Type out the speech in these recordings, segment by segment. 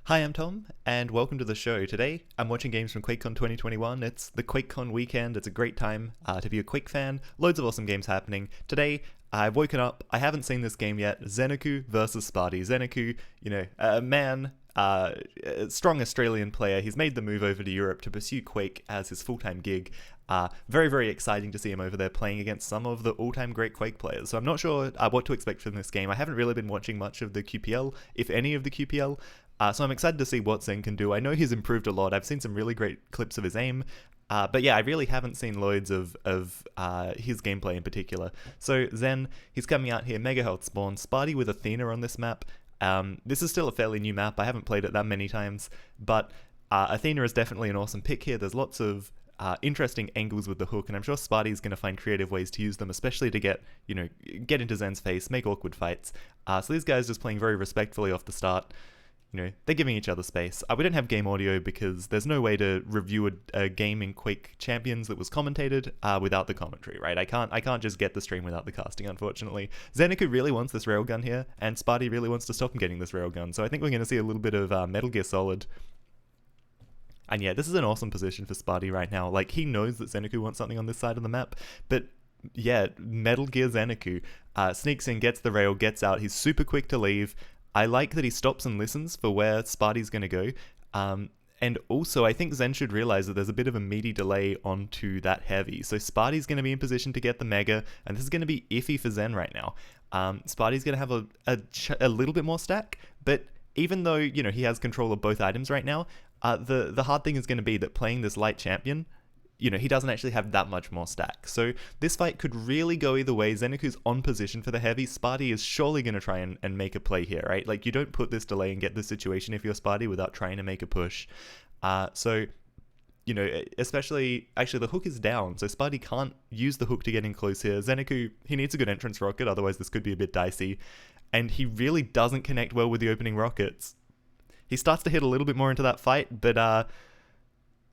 Hi, I'm Tom, and welcome to the show. Today, I'm watching games from QuakeCon 2021. It's the QuakeCon weekend. It's a great time to be a Quake fan. Loads of awesome games happening. Today, I've woken up. I haven't seen this game yet. Zenaku versus Spart1e. Zenaku, a man, a strong Australian player. He's made the move over to Europe to pursue Quake as his full-time gig. Very, very exciting to see him over there playing against some of the all-time great Quake players. So I'm not sure what to expect from this game. I haven't really been watching much of the QPL, if any of the QPL. So I'm excited to see what Zen can do. I know he's improved a lot. I've seen some really great clips of his aim. But yeah, I really haven't seen loads of his gameplay in particular. So Zen, he's coming out here, Mega Health Spawn, Spart1e with Athena on this map. This is still a fairly new map. I haven't played it that many times. But Athena is definitely an awesome pick here. There's lots of interesting angles with the hook, and I'm sure Spart1e is going to find creative ways to use them, especially to get into Zen's face, make awkward fights. So these guys just playing very respectfully off the start. They're giving each other space. We don't have game audio because there's no way to review a game in Quake Champions that was commentated without the commentary, right? I can't just get the stream without the casting, unfortunately. Zenaku really wants this railgun here, and Spart1e really wants to stop him getting this railgun, so I think we're going to see a little bit of Metal Gear Solid. And yeah, this is an awesome position for Spart1e right now. Like, he knows that Zenaku wants something on this side of the map, but yeah, Metal Gear Zenaku sneaks in, gets the rail, gets out. He's super quick to leave. I like that he stops and listens for where Spart1e's going to go. And also, I think Zen should realize that there's a bit of a meaty delay onto that heavy. So Spart1e's going to be in position to get the Mega, and this is going to be iffy for Zen right now. Spart1e's going to have a little bit more stack, but even though, he has control of both items right now, the hard thing is going to be that playing this light champion, he doesn't actually have that much more stack. So this fight could really go either way. Zenaku's on position for the heavy. Spart1e is surely going to try and make a play here, right? Like, you don't put this delay and get this situation if you're Spart1e without trying to make a push. Especially, actually the hook is down, so Spart1e can't use the hook to get in close here. Zenaku, he needs a good entrance rocket, otherwise this could be a bit dicey. And he really doesn't connect well with the opening rockets. He starts to hit a little bit more into that fight, but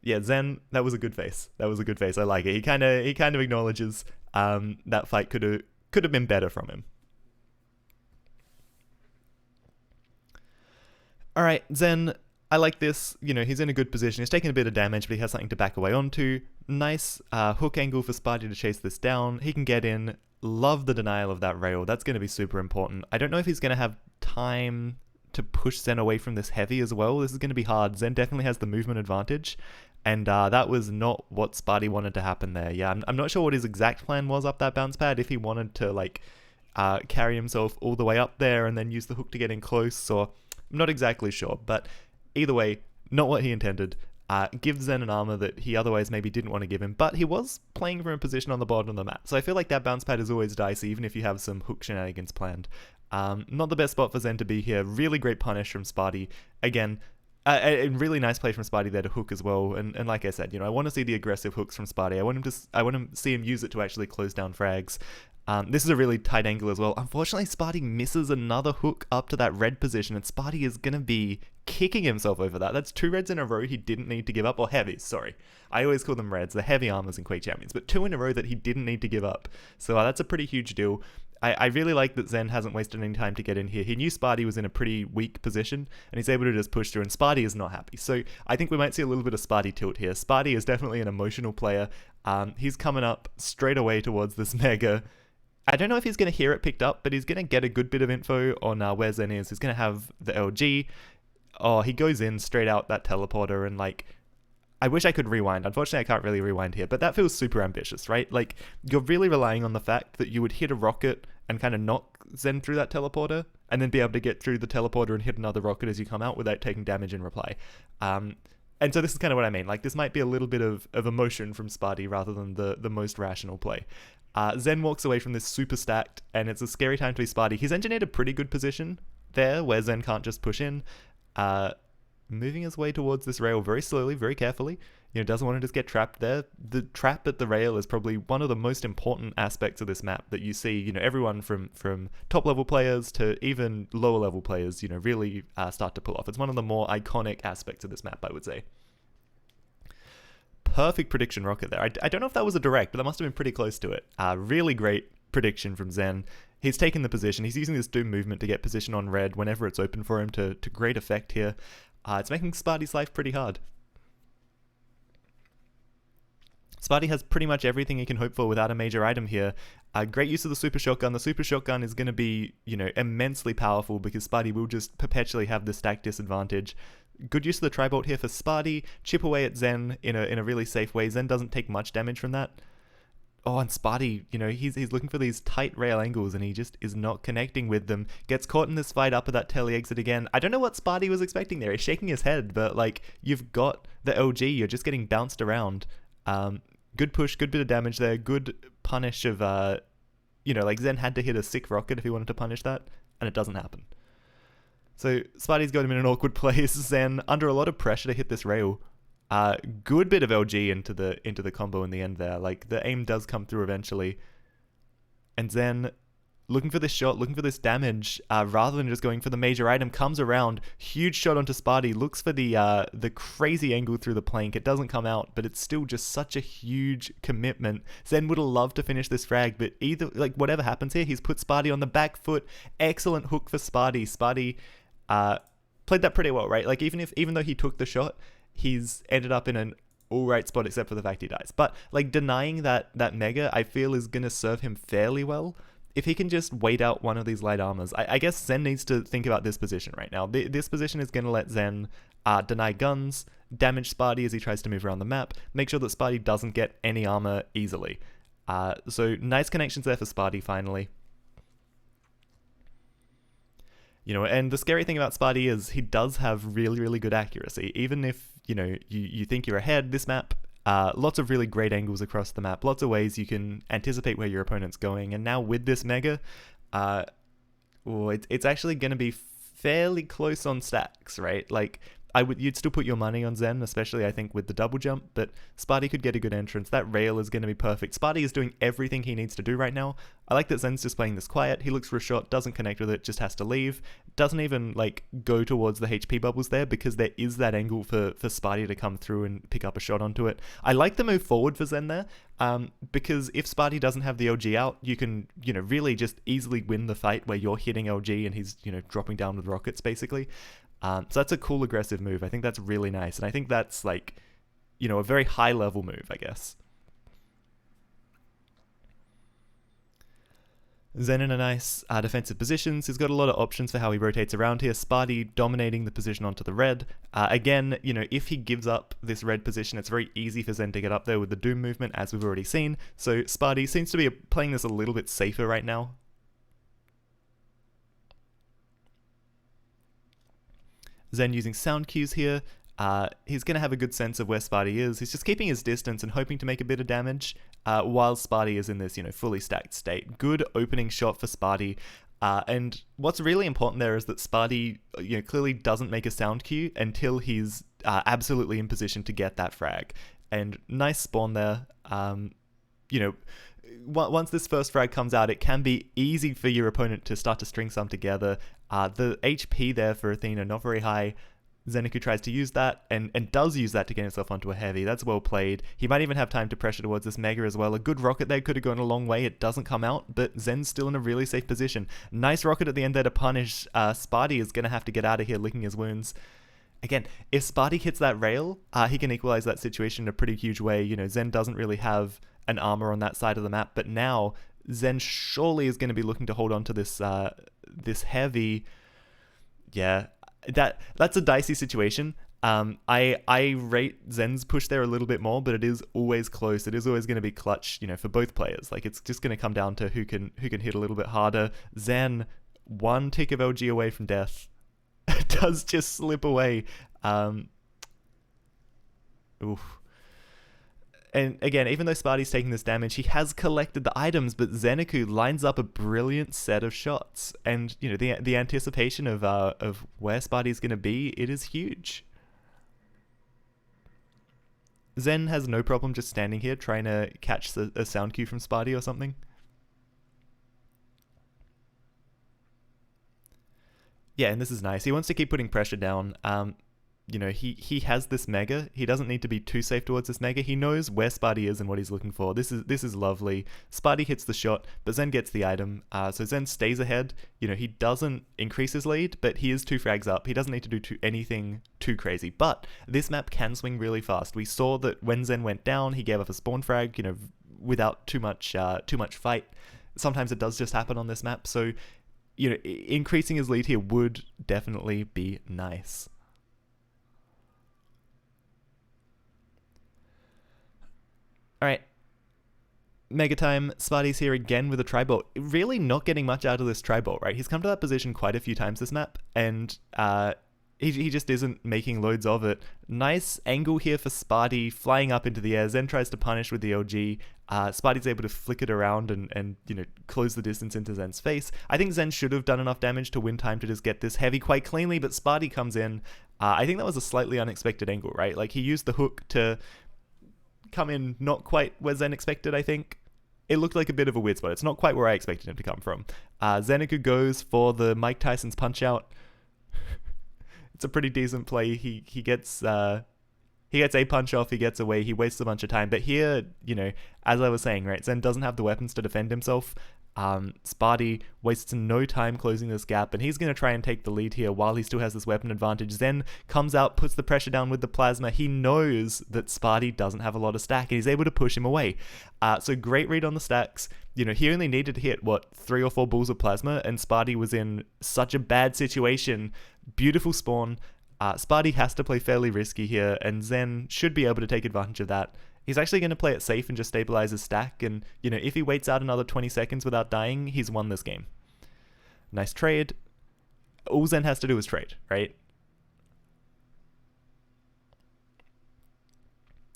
yeah, Zen, that was a good face. That was a good face. I like it. He kind of acknowledges that fight could have been better from him. All right, Zen, I like this. He's in a good position. He's taking a bit of damage, but he has something to back away onto. Nice hook angle for Spart1e to chase this down. He can get in. Love the denial of that rail. That's going to be super important. I don't know if he's going to have time to push Zen away from this heavy as well. This is going to be hard. Zen definitely has the movement advantage. And that was not what Spart1e wanted to happen there. Yeah, I'm not sure what his exact plan was up that bounce pad. If he wanted to, carry himself all the way up there and then use the hook to get in close, or I'm not exactly sure. But either way, not what he intended. Give Zen an armor that he otherwise maybe didn't want to give him. But he was playing from a position on the bottom of the map. So I feel like that bounce pad is always dicey, even if you have some hook shenanigans planned. Not the best spot for Zen to be here. Really great punish from Spart1e. Again, a really nice play from Spart1e there to hook as well, and like I said, I want to see the aggressive hooks from Spart1e. I want to see him use it to actually close down frags. This is a really tight angle as well. Unfortunately, Spart1e misses another hook up to that red position, and Spart1e is going to be kicking himself over that. That's 2 reds in a row he didn't need to give up, or heavies, sorry. I always call them reds, the heavy armors in Quake Champions, but 2 in a row that he didn't need to give up. So that's a pretty huge deal. I really like that Zen hasn't wasted any time to get in here. He knew Spart1e was in a pretty weak position, and he's able to just push through, and Spart1e is not happy. So I think we might see a little bit of Spart1e tilt here. Spart1e is definitely an emotional player. He's coming up straight away towards this Mega. I don't know if he's going to hear it picked up, but he's going to get a good bit of info on where Zen is. He's going to have the LG. Oh, he goes in straight out that teleporter, and I wish I could rewind. Unfortunately, I can't really rewind here, but that feels super ambitious, right? You're really relying on the fact that you would hit a rocket and kind of knock Zen through that teleporter, and then be able to get through the teleporter and hit another rocket as you come out without taking damage in reply. And so this is kind of what I mean. This might be a little bit of emotion from Spart1e rather than the most rational play. Zen walks away from this super stacked, and it's a scary time to be Spart1e. He's engineered a pretty good position there, where Zen can't just push in. Moving his way towards this rail very slowly, very carefully. Doesn't want to just get trapped there. The trap at the rail is probably one of the most important aspects of this map that you see, everyone from top level players to even lower level players, really start to pull off. It's one of the more iconic aspects of this map, I would say. Perfect prediction rocket there. I don't know if that was a direct, but that must have been pretty close to it. Really great prediction from Zen. He's taken the position. He's using this Doom movement to get position on red whenever it's open for him to great effect here. It's making Spart1e's life pretty hard. Spart1e has pretty much everything he can hope for without a major item here. Great use of the super shotgun. The super shotgun is going to be, immensely powerful because Spart1e will just perpetually have the stack disadvantage. Good use of the tri-bolt here for Spart1e. Chip away at Zen in a really safe way. Zen doesn't take much damage from that. Oh, and Spart1e, he's looking for these tight rail angles and he just is not connecting with them. Gets caught in this fight up at that telly exit again. I don't know what Spart1e was expecting there. He's shaking his head, but you've got the LG. You're just getting bounced around. Good push, good bit of damage there. Good punish of, Zen had to hit a sick rocket if he wanted to punish that, and it doesn't happen. So Spart1e's got him in an awkward place. Zen under a lot of pressure to hit this rail. Good bit of LG into the combo in the end there. The aim does come through eventually. And Zen looking for this shot, looking for this damage, rather than just going for the major item, comes around, huge shot onto Spart1e, looks for the crazy angle through the plank. It doesn't come out, but it's still just such a huge commitment. Zen would have loved to finish this frag, but whatever happens here, he's put Spart1e on the back foot. Excellent hook for Spart1e. Spart1e played that pretty well, right? Even though he took the shot, he's ended up in an alright spot except for the fact he dies. But denying that mega, I feel, is gonna serve him fairly well. If he can just wait out one of these light armors, I guess Zen needs to think about this position right now. This position is going to let Zen deny guns, damage Spart1e as he tries to move around the map, make sure that Spart1e doesn't get any armor easily. So nice connections there for Spart1e finally. And the scary thing about Spart1e is he does have really, really good accuracy. Even if, you think you're ahead, this map, lots of really great angles across the map, lots of ways you can anticipate where your opponent's going, and now with this mega, it's actually going to be fairly close on stacks, right? You'd still put your money on Zen, especially I think with the double jump, but Spart1e could get a good entrance. That rail is going to be perfect. Spart1e is doing everything he needs to do right now. I like that Zen's just playing this quiet. He looks for a shot, doesn't connect with it, just has to leave. Doesn't even go towards the HP bubbles there because there is that angle for Spart1e to come through and pick up a shot onto it. I like the move forward for Zen there, because if Spart1e doesn't have the LG out, you can, really just easily win the fight where you're hitting LG and he's, dropping down with rockets basically. So that's a cool aggressive move. I think that's really nice. And I think that's a very high level move, I guess. Zen in a nice defensive positions. He's got a lot of options for how he rotates around here. Spart1e dominating the position onto the red. Again, if he gives up this red position, it's very easy for Zen to get up there with the Doom movement, as we've already seen. So Spart1e seems to be playing this a little bit safer right now. Zen using sound cues here. He's going to have a good sense of where Spart1e is. He's just keeping his distance and hoping to make a bit of damage while Spart1e is in this, fully stacked state. Good opening shot for Spart1e. And what's really important there is that Spart1e, clearly doesn't make a sound cue until he's absolutely in position to get that frag. And nice spawn there. Once this first frag comes out, it can be easy for your opponent to start to string some together. The HP there for Athena, not very high. Zenaku tries to use that and does use that to get himself onto a heavy. That's well played. He might even have time to pressure towards this mega as well. A good rocket there could have gone a long way. It doesn't come out, but Zen's still in a really safe position. Nice rocket at the end there to punish. Spart1e is going to have to get out of here licking his wounds. Again, if Spart1e hits that rail, he can equalize that situation in a pretty huge way. Zen doesn't really have an armor on that side of the map, but now Zen surely is going to be looking to hold on to this this heavy. Yeah, that's a dicey situation. I rate Zen's push there a little bit more, but it is always close. It is always going to be clutch, for both players. It's just going to come down to who can hit a little bit harder. Zen, one tick of LG away from death, does just slip away. Oof. And again, even though Spart1e's taking this damage, he has collected the items, but Zenaku lines up a brilliant set of shots. And, the anticipation of where Spart1e's going to be, it is huge. Zen has no problem just standing here trying to catch a sound cue from Spart1e or something. Yeah, and this is nice. He wants to keep putting pressure down. you know, he has this mega. He doesn't need to be too safe towards this mega. He knows where Spart1e is and what he's looking for. This is lovely. Spart1e hits the shot, but Zen gets the item. So Zen stays ahead. You know, he doesn't increase his lead, but he is 2 frags up. He doesn't need to do anything too crazy. But this map can swing really fast. We saw that when Zen went down, he gave up a spawn frag, you know, without too much fight. Sometimes it does just happen on this map. So, you know, increasing his lead here would definitely be nice. Alright, Mega time. Spart1e's here again with a tri-bolt. Really not getting much out of this tri-bolt, right? He's come to that position quite a few times this map, and he just isn't making loads of it. Nice angle here for Spart1e, flying up into the air. Zen tries to punish with the LG. Spart1e's able to flick it around and you know, close the distance into Zen's face. I think Zen should have done enough damage to win time to just get this heavy quite cleanly, but Spart1e comes in. I think that was a slightly unexpected angle, right? Like, he used the hook to come in not quite where Zen expected, I think. It looked like a bit of a weird spot. It's not quite where I expected him to come from. Zenaku goes for the Mike Tyson's punch out. It's a pretty decent play. He gets a punch off, he gets away, he wastes a bunch of time. But here, you know, as I was saying, right, Zen doesn't have the weapons to defend himself. Spart1e wastes no time closing this gap, and he's going to try and take the lead here while he still has this weapon advantage. Zen comes out, puts the pressure down with the plasma. He knows that Spart1e doesn't have a lot of stack, and he's able to push him away. So great read on the stacks. You know, he only needed to hit, 3 or 4 balls of plasma, and Spart1e was in such a bad situation. Beautiful spawn. Spart1e has to play fairly risky here, and Zen should be able to take advantage of that. He's actually going to play it safe and just stabilize his stack, and, you know, if he waits out another 20 seconds without dying, he's won this game. Nice trade. All Zen has to do is trade, right?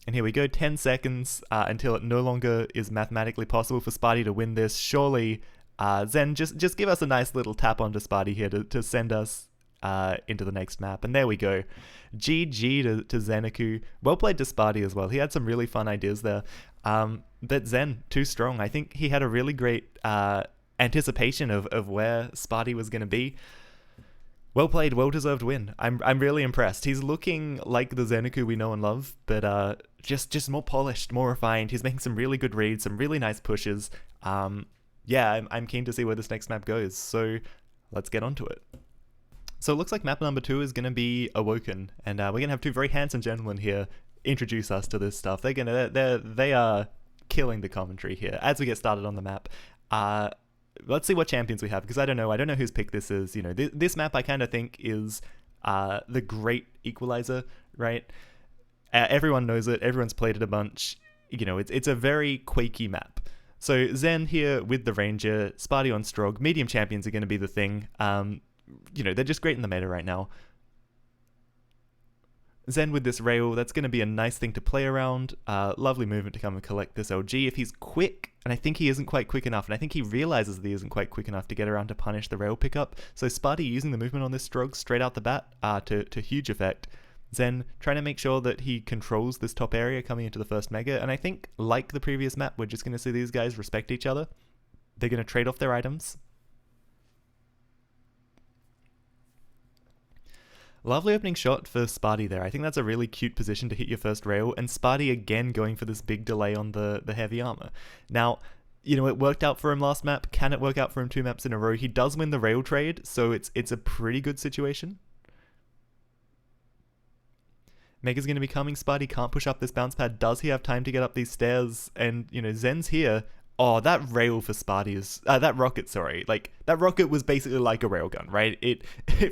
And here we go, 10 seconds until it no longer is mathematically possible for Spart1e to win this. Surely, Zen, just give us a nice little tap onto Spart1e here to send us into the next map. And there we go. GG to Zenaku. Well played to Spart1e as well. He had some really fun ideas there. But Zen, too strong. I think he had a really great anticipation of where Spart1e was going to be. Well played, well-deserved win. I'm really impressed. He's looking like the Zenaku we know and love, but just more polished, more refined. He's making some really good reads, some really nice pushes. Yeah, I'm keen to see where this next map goes. So let's get onto it. So it looks like map number 2 is going to be Awoken, and we're going to have 2 very handsome gentlemen here introduce us to this stuff. They are killing the commentary here as we get started on the map. Let's see what champions we have, because I don't know whose pick this is. You know, this map I kind of think is the great equalizer, right? Everyone knows it, everyone's played it a bunch. You know, it's a very quakey map. So Zen here with the Ranger, Spart1e on Strog, medium champions are going to be the thing. You know, they're just great in the meta right now. Zen with this rail, that's going to be a nice thing to play around. Lovely movement to come and collect this LG. If he's quick, and I think he isn't quite quick enough, and I think he realizes that he isn't quite quick enough to get around to punish the rail pickup. So Spart1e using the movement on this Strog straight out the bat to huge effect. Zen trying to make sure that he controls this top area coming into the first mega, and I think, like the previous map, we're just going to see these guys respect each other. They're going to trade off their items. Lovely opening shot for Spart1e there. I think that's a really cute position to hit your first rail, and Spart1e again going for this big delay on the heavy armor. Now, you know, it worked out for him last map. Can it work out for him 2 maps in a row? He does win the rail trade, so it's a pretty good situation. Mega's going to be coming. Spart1e can't push up this bounce pad. Does he have time to get up these stairs? And, you know, Zen's here. Oh, that rail for Spart1e is... that rocket, sorry. Like, that rocket was basically like a railgun, right? It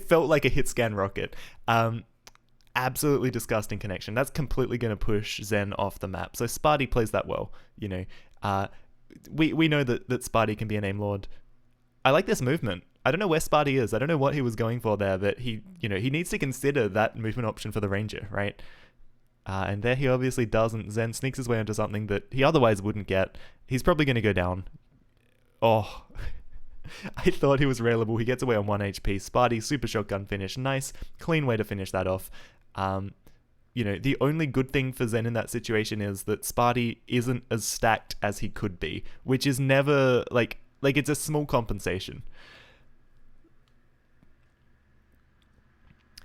felt like a hit scan rocket. Absolutely disgusting connection. That's completely going to push Zen off the map. So Spart1e plays that well, you know. We know that Spart1e can be an aim lord. I like this movement. I don't know where Spart1e is. I don't know what he was going for there, but he needs to consider that movement option for the Ranger, right? And there he obviously doesn't. Zen sneaks his way into something that he otherwise wouldn't get. He's probably going to go down. Oh, I thought he was railable. He gets away on 1 HP. Spart1e, super shotgun finish. Nice, clean way to finish that off. You know, the only good thing for Zen in that situation is that Spart1e isn't as stacked as he could be, which is never, like it's a small compensation.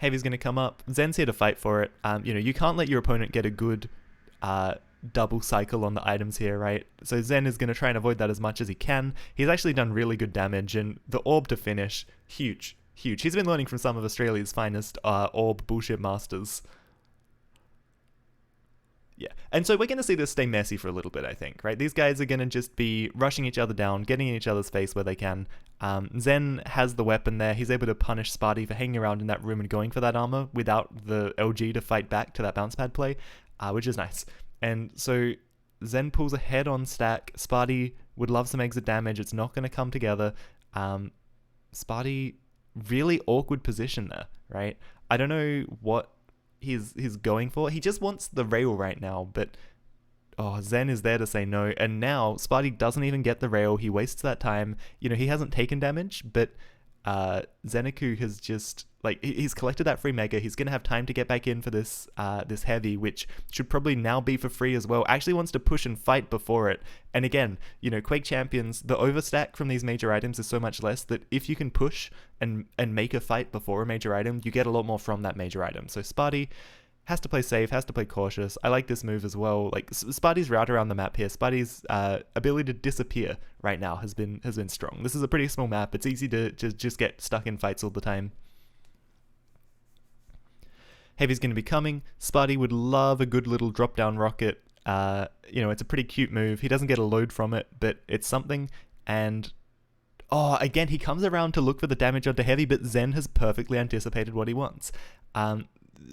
Heavy's going to come up. Zen's here to fight for it. You know, you can't let your opponent get a good double cycle on the items here, right? So Zen is going to try and avoid that as much as he can. He's actually done really good damage, and the orb to finish, huge. He's been learning from some of Australia's finest orb bullshit masters. Yeah, and so we're going to see this stay messy for a little bit, I think, right? These guys are going to just be rushing each other down, getting in each other's face where they can. Zen has the weapon there. He's able to punish Spart1e for hanging around in that room and going for that armor without the LG to fight back to that bounce pad play, which is nice. And so Zen pulls ahead on stack. Spart1e would love some exit damage. It's not going to come together. Spart1e, really awkward position there, right? I don't know what he's going for. He just wants the rail right now, but Zen is there to say no. And now Spart1e doesn't even get the rail. He wastes that time. You know, he hasn't taken damage, but Zenaku has just, like, he's collected that free mega. He's gonna have time to get back in for this this heavy, which should probably now be for free as well. Actually wants to push and fight before it. And again, you know, Quake Champions, the overstack from these major items is so much less that if you can push and make a fight before a major item, you get a lot more from that major item. So Spart1e has to play safe, has to play cautious. I like this move as well. Like, Spart1e's route around the map here, Spart1e's ability to disappear right now has been strong. This is a pretty small map. It's easy to just get stuck in fights all the time. Heavy's going to be coming. Spart1e would love a good little drop-down rocket. You know, it's a pretty cute move. He doesn't get a load from it, but it's something. And again, he comes around to look for the damage onto Heavy, but Zen has perfectly anticipated what he wants.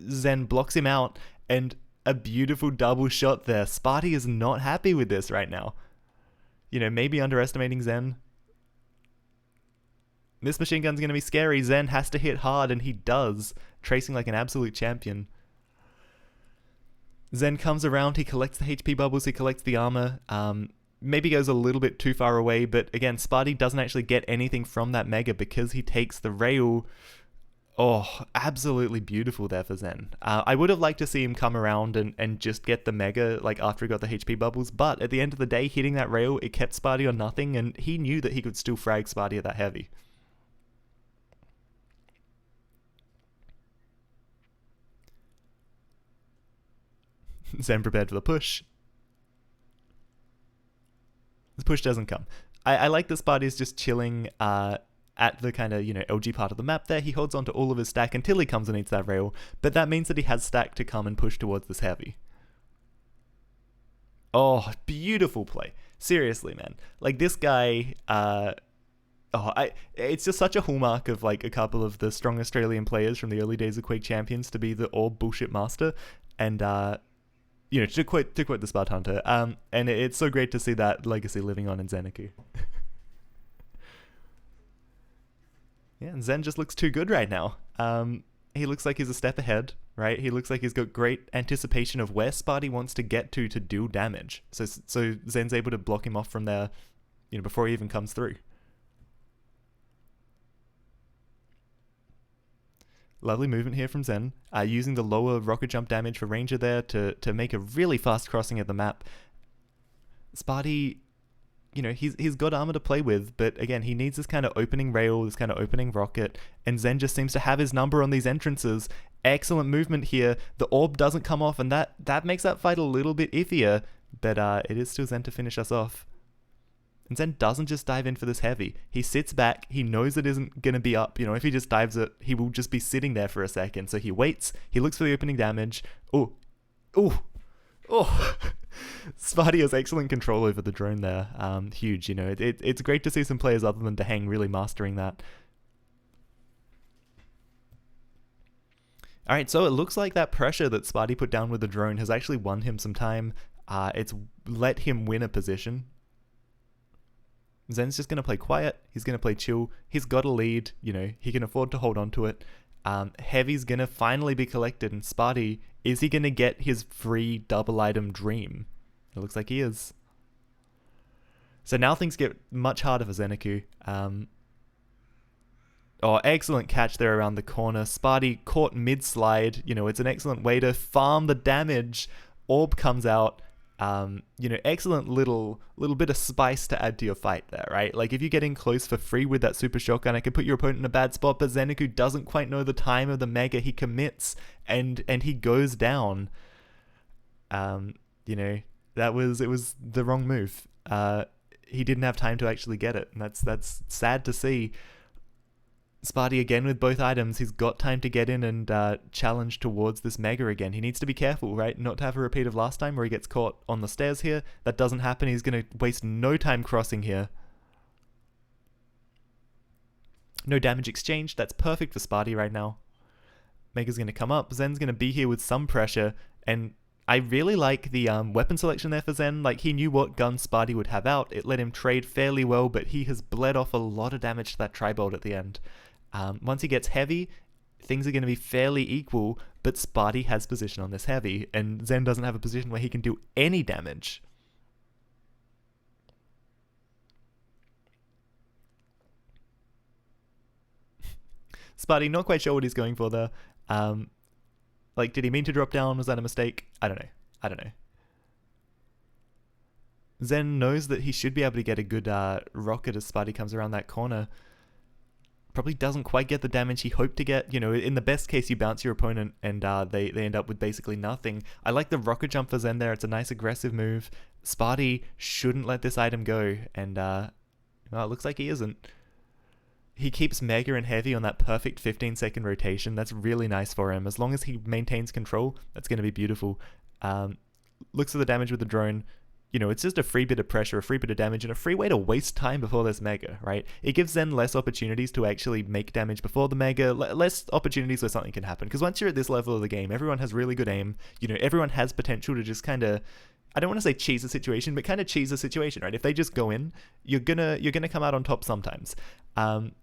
Zen blocks him out, and a beautiful double shot there. Spart1e is not happy with this right now. You know, maybe underestimating Zen. This machine gun's going to be scary. Zen has to hit hard, and he does, tracing like an absolute champion. Zen comes around, he collects the HP bubbles, he collects the armor, maybe goes a little bit too far away, but again, Spart1e doesn't actually get anything from that mega because he takes the rail. Absolutely beautiful there for Zen. I would have liked to see him come around and just get the mega, like, after he got the HP bubbles, but at the end of the day, hitting that rail, it kept Spart1e on nothing, and he knew that he could still frag Spart1e at that heavy. Zen prepared for the push. The push doesn't come. I like that Spart1e is just chilling at the kind of, you know, LG part of the map there. He holds onto all of his stack until he comes and eats that rail, but that means that he has stack to come and push towards this heavy. Beautiful play. Seriously, man. Like, this guy, it's just such a hallmark of, like, a couple of the strong Australian players from the early days of Quake Champions to be the orb bullshit master, and, you know, to quote the Spart1e, and it's so great to see that legacy living on in Zenaku. Yeah, and Zen just looks too good right now. He looks like he's a step ahead, right? He looks like he's got great anticipation of where Spart1e wants to get to do damage. So Zen's able to block him off from there, you know, before he even comes through. Lovely movement here from Zen, using the lower rocket jump damage for Ranger there to make a really fast crossing at the map. Spart1e, you know, he's got armor to play with, but again, he needs this kind of opening rail, this kind of opening rocket, and Zen just seems to have his number on these entrances. Excellent movement here. The orb doesn't come off, and that makes that fight a little bit iffier, but it is still Zen to finish us off. And Zen doesn't just dive in for this heavy. He sits back, he knows it isn't going to be up. You know, if he just dives it, he will just be sitting there for a second. So he waits, he looks for the opening damage. Spart1e has excellent control over the drone there. Huge, you know. It's great to see some players other than Dahang really mastering that. Alright, so it looks like that pressure that Spart1e put down with the drone has actually won him some time. It's let him win a position. Zen's just going to play quiet. He's going to play chill. He's got a lead. You know, he can afford to hold on to it. Heavy's going to finally be collected, and Spart1e, is he going to get his free double item dream? It looks like he is. So now things get much harder for Zenaku. Excellent catch there around the corner. Spart1e caught mid-slide. You know, it's an excellent way to farm the damage. Orb comes out. Excellent little bit of spice to add to your fight there, right? Like if you get in close for free with that super shotgun, it could put your opponent in a bad spot, but Zenaku doesn't quite know the time of the mega. He commits and he goes down. It was the wrong move. He didn't have time to actually get it, and that's sad to see. Spart1e again with both items. He's got time to get in and challenge towards this mega again. He needs to be careful, right? Not to have a repeat of last time where he gets caught on the stairs here. That doesn't happen. He's going to waste no time crossing here. No damage exchange. That's perfect for Spart1e right now. Mega's going to come up. Zen's going to be here with some pressure, and I really like the weapon selection there for Zen. Like, he knew what gun Spart1e would have out. It let him trade fairly well, but he has bled off a lot of damage to that tri-bolt at the end. Once he gets heavy, things are going to be fairly equal, but Spart1e has position on this heavy, and Zen doesn't have a position where he can do any damage. Spart1e not quite sure what he's going for there. Did he mean to drop down? Was that a mistake? I don't know. Zen knows that he should be able to get a good rocket as Spart1e comes around that corner. Probably doesn't quite get the damage he hoped to get. In the best case, you bounce your opponent and they end up with basically nothing. I like the rocket jump for Zen there. It's a nice aggressive move. Spart1e shouldn't let this item go, and it looks like he isn't. He keeps mega and heavy on that perfect 15-second rotation. That's really nice for him. As long as he maintains control, that's going to be beautiful. Looks at the damage with the drone. It's just a free bit of pressure, a free bit of damage, and a free way to waste time before this mega, right? It gives Zen less opportunities to actually make damage before the mega, less opportunities where something can happen. Because once you're at this level of the game, everyone has really good aim. Everyone has potential to just kind of, I don't want to say cheese a situation, but kind of cheese a situation, right? If they just go in, you're gonna come out on top sometimes. And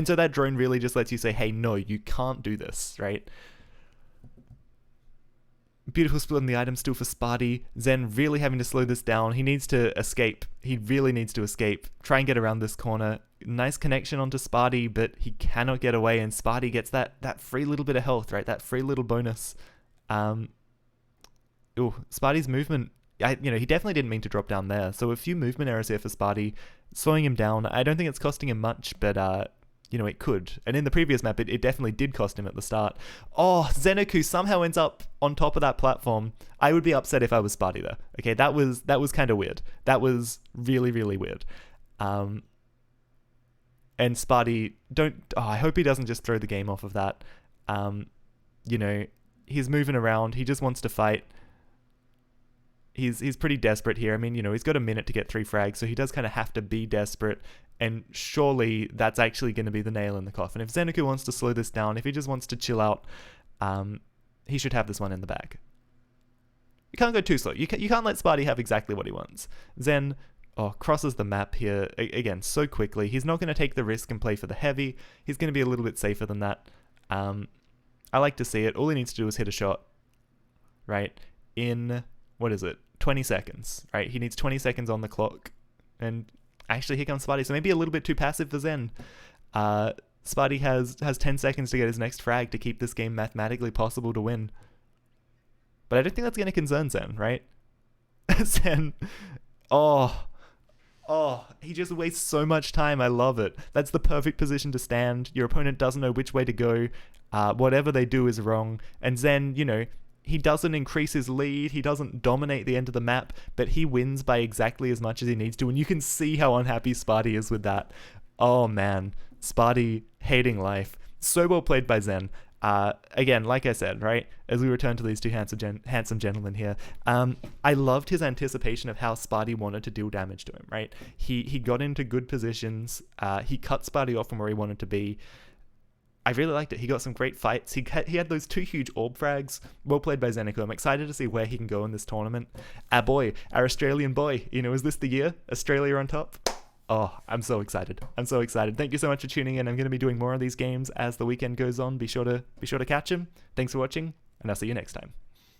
so that drone really just lets you say, hey, no, you can't do this, right? Beautiful split on the item still for Spart1e. Zen really having to slow this down. He needs to escape. He really needs to escape. Try and get around this corner. Nice connection onto Spart1e, but he cannot get away, and Spart1e gets that free little bit of health, right? That free little bonus. Spart1e's movement, he definitely didn't mean to drop down there. So a few movement errors here for Spart1e, slowing him down. I don't think it's costing him much, but it could. And in the previous map, it definitely did cost him at the start. Oh, Zenaku somehow ends up on top of that platform. I would be upset if I was Spart1e there. Okay, that was kind of weird. That was really, really weird. And Spart1e, I hope he doesn't just throw the game off of that. He's moving around. He just wants to fight. He's pretty desperate here. I mean, he's got a minute to get 3 frags, so he does kind of have to be desperate. And surely that's actually going to be the nail in the coffin. If Zenaku wants to slow this down, if he just wants to chill out, he should have this one in the bag. You can't go too slow. You can't let Spart1e have exactly what he wants. Zen crosses the map here, again, so quickly. He's not going to take the risk and play for the heavy. He's going to be a little bit safer than that. I like to see it. All he needs to do is hit a shot, right? In, 20 seconds, right? He needs 20 seconds on the clock. And actually, here comes Spart1e. So maybe a little bit too passive for Zen. Spart1e has 10 seconds to get his next frag to keep this game mathematically possible to win. But I don't think that's going to concern Zen, right? Zen, he just wastes so much time. I love it. That's the perfect position to stand. Your opponent doesn't know which way to go. Whatever they do is wrong. And Zen, he doesn't increase his lead, he doesn't dominate the end of the map, but he wins by exactly as much as he needs to, and you can see how unhappy Spart1e is with that. Oh man, Spart1e hating life. So well played by Zen. Again, like I said, right, as we return to these two handsome gentlemen here, I loved his anticipation of how Spart1e wanted to deal damage to him, right? He got into good positions, he cut Spart1e off from where he wanted to be. I really liked it. He got some great fights. He had those 2 huge orb frags. Well played by Zenaku. I'm excited to see where he can go in this tournament. Our Australian boy. Is this the year? Australia on top? Oh, I'm so excited. Thank you so much for tuning in. I'm going to be doing more of these games as the weekend goes on. Be sure to catch him. Thanks for watching, and I'll see you next time.